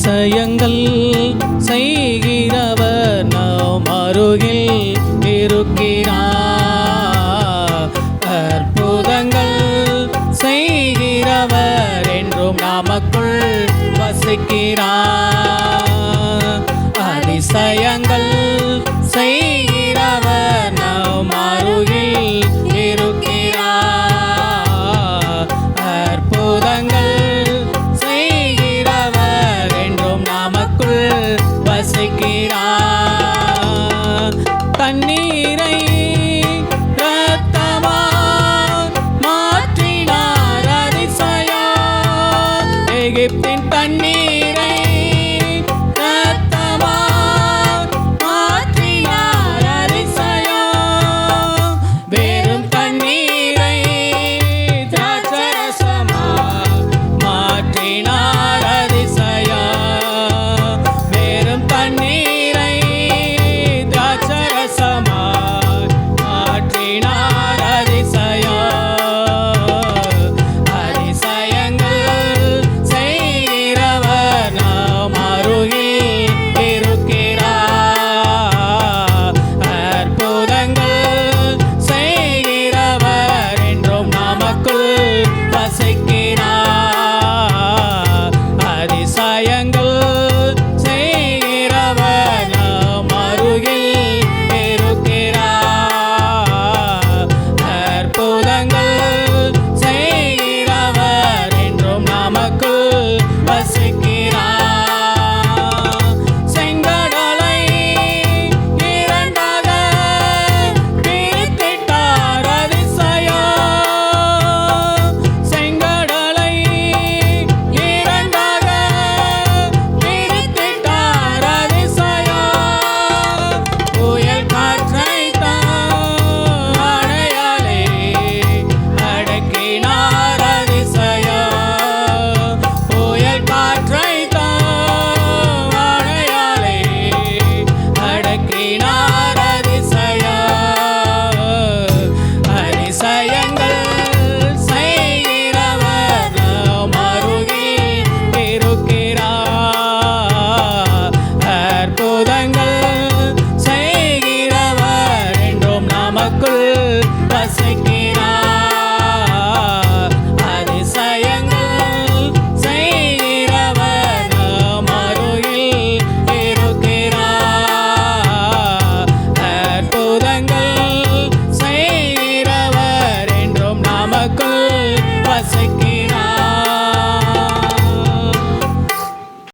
அதிசயங்கள் செய்கிறவர் நம் அருகில் இருக்கிறார். அற்புதங்கள் செய்கிறவர் என்றும் நமக்குள் வசிக்கிறார். அதிசயங்கள் செய்கிறவர் நம் அருகில் இருக்கிறார். அற்புதங்கள் செய்கிறவர் என்றும் நமக்குள் வசிக்கிறார். தண்ணீரை இரத்தமாய் மாற்றினார் அதிசயம். எகிப்தின் தண்ணீரை இரத்தமாய் மாற்றினார் அதிசயம். வெறும் தண்ணீரை திராட்சரசமாய் மாற்றினார் அதிசயம். வெறும் தண்ணீரை திராட்சரசமாய் மாற்றினார் அதிசயம். அதிசயங்கள் செய்கிறவர் நம் அருகில் இருக்கிறார். அற்புதங்கள் செய்கிறவர் என்றும் நமக்குள் வசிக்கிறார். அதிசயங்கள் செய்கிறவர் நம் அருகில் இருக்கிறார். அற்புதங்கள் செய்கிறவர் என்றும் நமக்குள் வசிக்கிறார். செங்கடலை இரண்டாக பிரித்திட்டார் அதிசயம். செங்கடலை இரண்டாக பிரித்திட்டார் அதிசயம். புயல் காற்றைத்தான் அணையாலே அடக்கினார் அதிசயம். புயல் காற்றைத்தான் அணையாலே அடக்கினார் அதிசயம். அதிசயங்கள் செய்கிறவர் நம் அருகில் இருக்கிறார். அற்புதங்கள் செய்கிறவர் என்றும் நமக்குள் வசிக்கிறார். அதிசயங்கள் செய்கிறவர் நம் அருகில் இருக்கிறார். அற்புதங்கள் செய்கிறவர் என்றும் நமக்குள் வசிக்கிறார்.